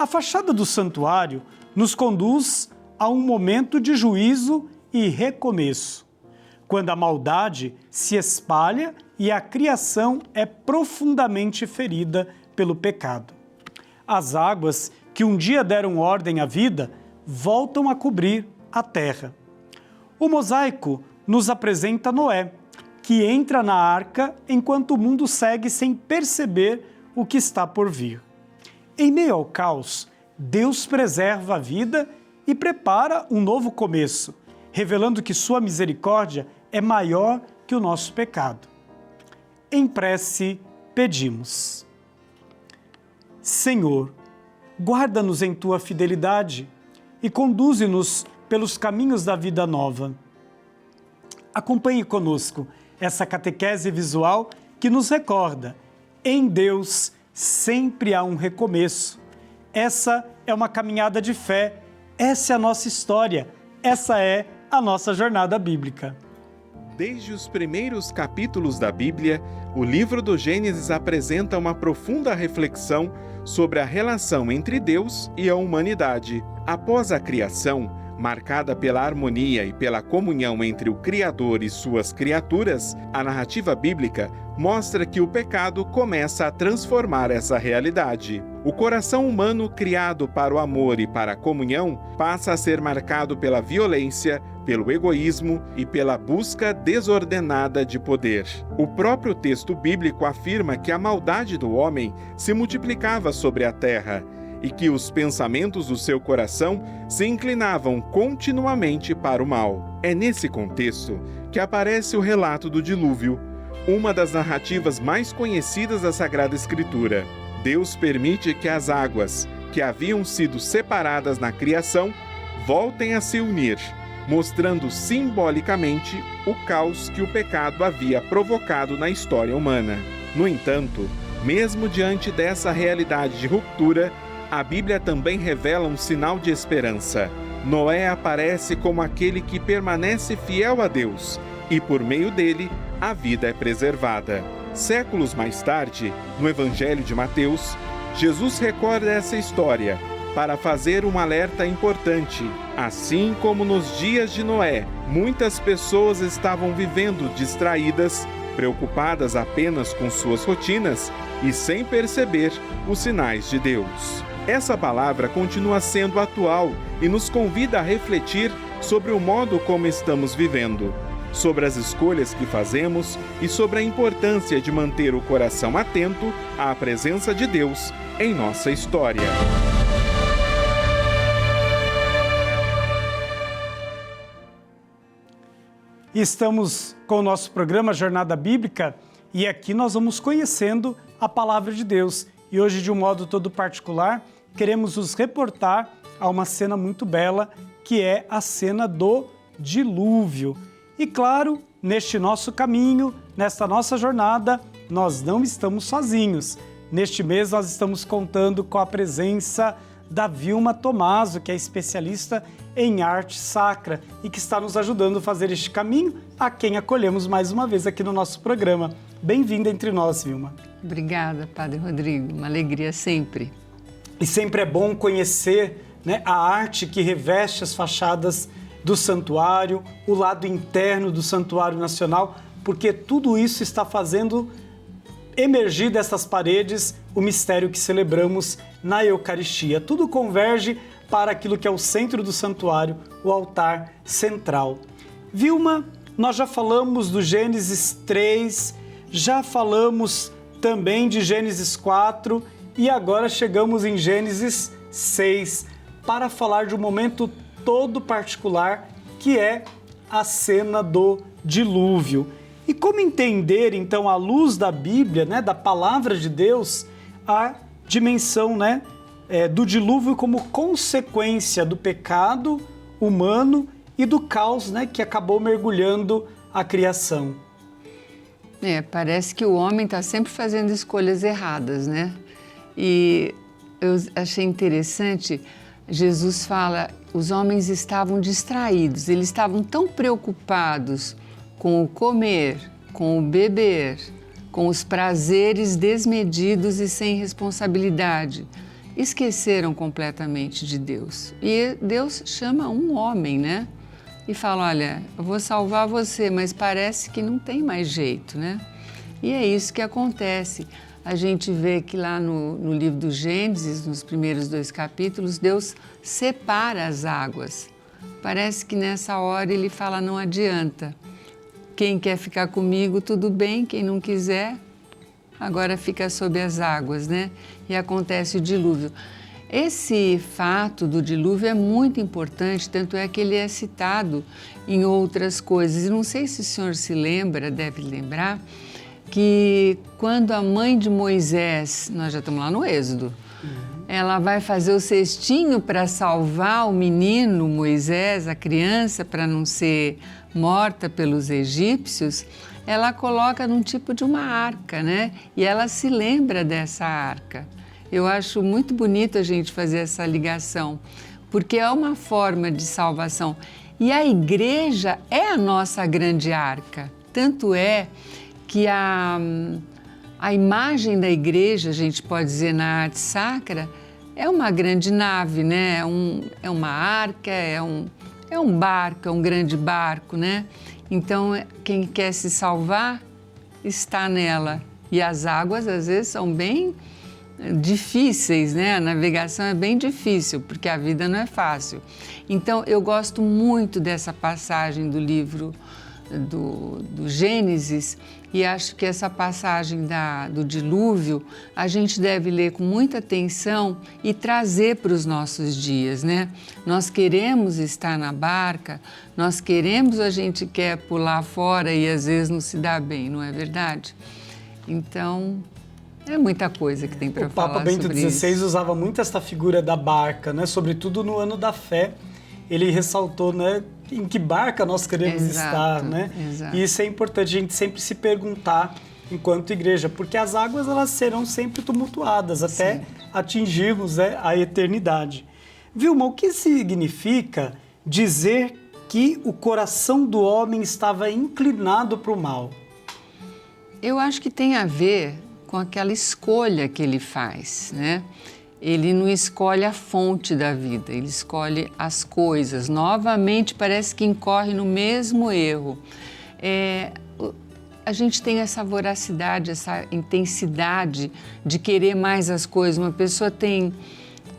A fachada do santuário nos conduz a um momento de juízo e recomeço, quando a maldade se espalha e a criação é profundamente ferida pelo pecado. As águas que um dia deram ordem à vida voltam a cobrir a terra. O mosaico nos apresenta Noé, que entra na arca enquanto o mundo segue sem perceber o que está por vir. Em meio ao caos, Deus preserva a vida e prepara um novo começo, revelando que sua misericórdia é maior que o nosso pecado. Em prece, pedimos: Senhor, guarda-nos em tua fidelidade e conduze-nos pelos caminhos da vida nova. Acompanhe conosco essa catequese visual que nos recorda: em Deus sempre há um recomeço. Essa é uma caminhada de fé, essa é a nossa história, essa é a nossa jornada bíblica. Desde os primeiros capítulos da Bíblia, o livro do Gênesis apresenta uma profunda reflexão sobre a relação entre Deus e a humanidade. Após a criação, marcada pela harmonia e pela comunhão entre o Criador e suas criaturas, a narrativa bíblica mostra que o pecado começa a transformar essa realidade. O coração humano, criado para o amor e para a comunhão, passa a ser marcado pela violência, pelo egoísmo e pela busca desordenada de poder. O próprio texto bíblico afirma que a maldade do homem se multiplicava sobre a terra e que os pensamentos do seu coração se inclinavam continuamente para o mal. É nesse contexto que aparece o relato do dilúvio, uma das narrativas mais conhecidas da Sagrada Escritura. Deus permite que as águas, que haviam sido separadas na criação, voltem a se unir, mostrando simbolicamente o caos que o pecado havia provocado na história humana. No entanto, mesmo diante dessa realidade de ruptura, a Bíblia também revela um sinal de esperança. Noé aparece como aquele que permanece fiel a Deus e, por meio dele, a vida é preservada. Séculos mais tarde, no Evangelho de Mateus, Jesus recorda essa história para fazer um alerta importante. Assim como nos dias de Noé, muitas pessoas estavam vivendo distraídas, preocupadas apenas com suas rotinas e sem perceber os sinais de Deus. Essa palavra continua sendo atual e nos convida a refletir sobre o modo como estamos vivendo, sobre as escolhas que fazemos e sobre a importância de manter o coração atento à presença de Deus em nossa história. Estamos com o nosso programa Jornada Bíblica e aqui nós vamos conhecendo a Palavra de Deus. E hoje, de um modo todo particular, queremos nos reportar a uma cena muito bela, que é a cena do dilúvio. E claro, neste nosso caminho, nesta nossa jornada, nós não estamos sozinhos. Neste mês nós estamos contando com a presença da Vilma Tomaso, que é especialista em arte sacra e que está nos ajudando a fazer este caminho, a quem acolhemos mais uma vez aqui no nosso programa. Bem-vinda entre nós, Vilma. Obrigada, Padre Rodrigo. Uma alegria sempre. E sempre é bom conhecer, né, a arte que reveste as fachadas do santuário, o lado interno do Santuário Nacional, porque tudo isso está fazendo emergir dessas paredes o mistério que celebramos na Eucaristia. Tudo converge para aquilo que é o centro do santuário, o altar central. Vilma, nós já falamos do Gênesis 3, já falamos também de Gênesis 4 e agora chegamos em Gênesis 6 para falar de um momento todo particular que é a cena do dilúvio. E como entender, então, à luz da Bíblia, né, da Palavra de Deus, a dimensão, né, do dilúvio como consequência do pecado humano e do caos, né, que acabou mergulhando a criação? Parece que o homem está sempre fazendo escolhas erradas, né? E eu achei interessante, Jesus fala, os homens estavam distraídos, eles estavam tão preocupados com o comer, com o beber, com os prazeres desmedidos e sem responsabilidade. esqueceram completamente de Deus. E Deus chama um homem, né? E fala, olha, eu vou salvar você, mas parece que não tem mais jeito, né? E é isso que acontece. A gente vê que lá no livro do Gênesis, nos primeiros 2 capítulos, Deus separa as águas. Parece que nessa hora ele fala, não adianta. Quem quer ficar comigo, tudo bem. Quem não quiser, agora fica sob as águas, né? E acontece o dilúvio. Esse fato do dilúvio é muito importante, tanto é que ele é citado em outras coisas. E não sei se o senhor se lembra, deve lembrar, que quando a mãe de Moisés, nós já estamos lá no Êxodo, ela vai fazer o cestinho para salvar o menino Moisés, a criança, para não ser morta pelos egípcios, ela coloca num tipo de uma arca, né? E ela se lembra dessa arca. Eu acho muito bonito a gente fazer essa ligação, porque é uma forma de salvação. E a igreja é a nossa grande arca. Tanto é que a imagem da igreja, a gente pode dizer na arte sacra, é uma grande nave, né? É uma arca, é um barco, é um grande barco, né? Então, quem quer se salvar está nela. E as águas, às vezes, são bem difíceis, né? A navegação é bem difícil, porque a vida não é fácil. Então, eu gosto muito dessa passagem do livro do Gênesis e acho que essa passagem do dilúvio a gente deve ler com muita atenção e trazer para os nossos dias, né? Nós queremos estar na barca, a gente quer pular fora e às vezes não se dá bem, não é verdade? Então, é muita coisa que tem para falar sobre isso. O Papa Bento XVI usava muito essa figura da barca, né? Sobretudo no ano da fé, ele ressaltou, né, em que barca nós queremos estar, né? Exato. E isso é importante a gente sempre se perguntar enquanto igreja, porque as águas elas serão sempre tumultuadas até atingirmos, né, a eternidade. Vilma, o que significa dizer que o coração do homem estava inclinado para o mal? Eu acho que tem a ver com aquela escolha que ele faz, né? Ele não escolhe a fonte da vida, ele escolhe as coisas. Novamente, parece que incorre no mesmo erro. A gente tem essa voracidade, essa intensidade de querer mais as coisas. Uma pessoa tem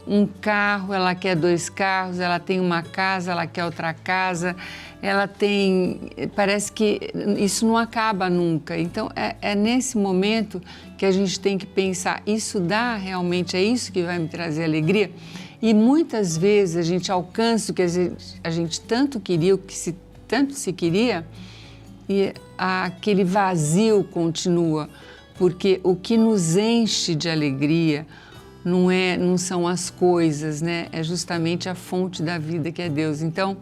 um carro, ela quer 2 carros, ela tem uma casa, ela quer outra casa, parece que isso não acaba nunca. Então, é nesse momento que a gente tem que pensar, isso realmente é isso que vai me trazer alegria? E muitas vezes a gente alcança o que a gente tanto queria, o que tanto se queria, e aquele vazio continua, porque o que nos enche de alegria não são as coisas, né? É justamente a fonte da vida que é Deus. Então,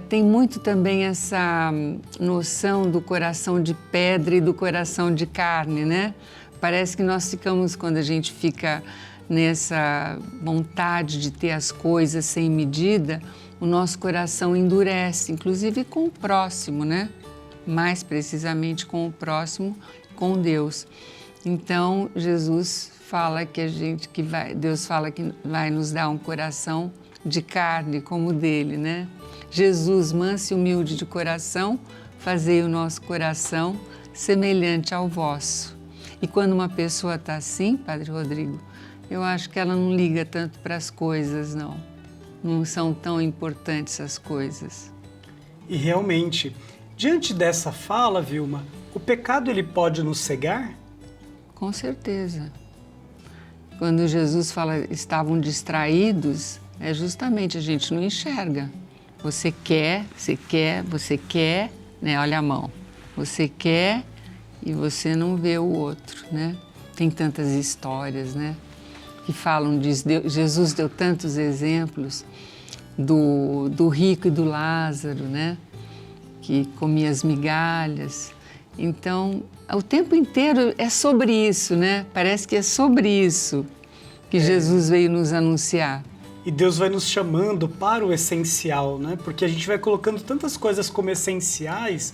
tem muito também essa noção do coração de pedra e do coração de carne, né? Parece que nós ficamos, quando a gente fica nessa vontade de ter as coisas sem medida, o nosso coração endurece, inclusive com o próximo, né? Mais precisamente com o próximo, com Deus. Então, Jesus fala Deus fala que vai nos dar um coração de carne como o dele, né? Jesus, manso e humilde de coração, fazei o nosso coração semelhante ao vosso. E quando uma pessoa está assim, Padre Rodrigo, eu acho que ela não liga tanto para as coisas, não. Não são tão importantes as coisas. E realmente, diante dessa fala, Vilma, o pecado ele pode nos cegar? Com certeza. Quando Jesus fala estavam distraídos, é justamente a gente não enxerga. Você quer, né? Olha a mão. Você quer e você não vê o outro, né? Tem tantas histórias, né? Que falam disso. Jesus deu tantos exemplos do rico e do Lázaro, né? Que comia as migalhas. Então, o tempo inteiro é sobre isso, né? Parece que é sobre isso que Jesus veio nos anunciar. E Deus vai nos chamando para o essencial, né? Porque a gente vai colocando tantas coisas como essenciais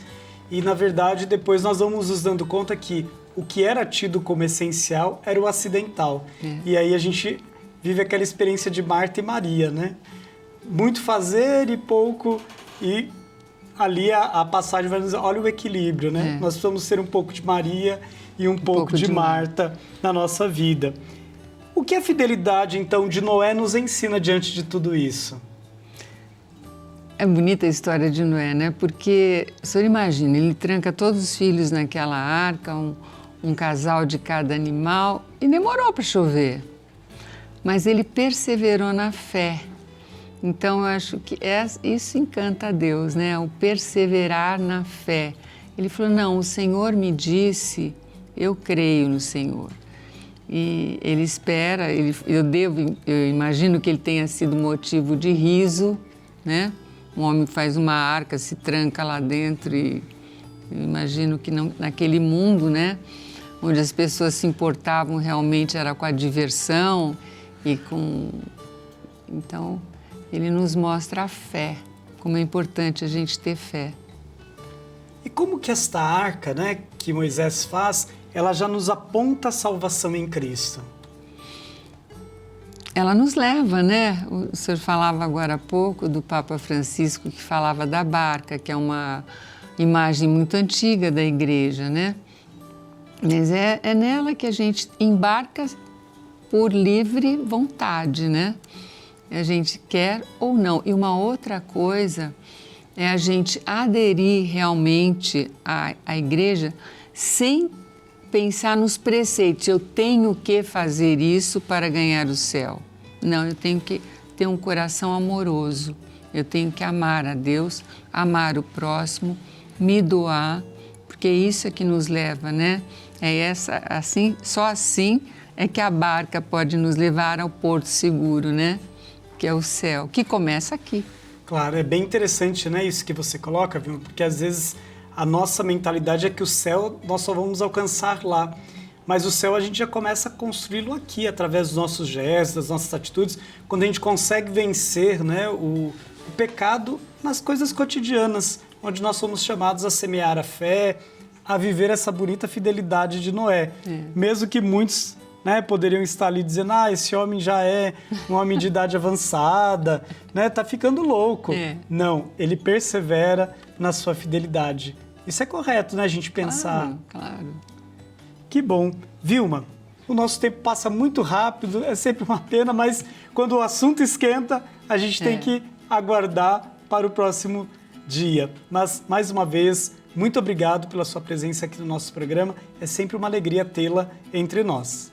e, na verdade, depois nós vamos nos dando conta que o que era tido como essencial era o acidental. E aí a gente vive aquela experiência de Marta e Maria, né? Muito fazer e pouco, e ali a passagem vai nos dizer, olha o equilíbrio, né? Nós precisamos ser um pouco de Maria e um pouco de Marta na nossa vida. O que a fidelidade, então, de Noé nos ensina diante de tudo isso? É bonita a história de Noé, né? Porque, o senhor imagina, ele tranca todos os filhos naquela arca, um casal de cada animal, e demorou para chover. Mas ele perseverou na fé. Então, eu acho que isso encanta a Deus, né? O perseverar na fé. Ele falou, não, o Senhor me disse, eu creio no Senhor. E ele espera, eu imagino que ele tenha sido motivo de riso, né? Um homem faz uma arca, se tranca lá dentro e eu imagino que não, naquele mundo, né? Onde as pessoas se importavam realmente era com a diversão e com... Então, ele nos mostra a fé, como é importante a gente ter fé. E como que esta arca, né, que Moisés faz, ela já nos aponta a salvação em Cristo? Ela nos leva, né? O senhor falava agora há pouco do Papa Francisco, que falava da barca, que é uma imagem muito antiga da igreja, né? Mas é nela que a gente embarca por livre vontade, né? A gente quer ou não. E uma outra coisa é a gente aderir realmente à igreja sem pensar nos preceitos. Eu tenho que fazer isso para ganhar o céu. Não, eu tenho que ter um coração amoroso. Eu tenho que amar a Deus, amar o próximo, me doar, porque isso é que nos leva, né? Só assim é que a barca pode nos levar ao porto seguro, né? Que é o céu, que começa aqui. Claro, é bem interessante, né, isso que você coloca, viu? Porque às vezes a nossa mentalidade é que o céu nós só vamos alcançar lá. Mas o céu a gente já começa a construí-lo aqui, através dos nossos gestos, das nossas atitudes, quando a gente consegue vencer, né, o pecado nas coisas cotidianas, onde nós somos chamados a semear a fé, a viver essa bonita fidelidade de Noé. Mesmo que muitos, né, poderiam estar ali dizendo, esse homem já é um homem de idade avançada, né, tá ficando louco. Não, ele persevera na sua fidelidade. Isso é correto, né, a gente pensar. Claro. Que bom. Vilma, o nosso tempo passa muito rápido, é sempre uma pena, mas quando o assunto esquenta, a gente tem que aguardar para o próximo dia. Mas, mais uma vez, muito obrigado pela sua presença aqui no nosso programa. É sempre uma alegria tê-la entre nós.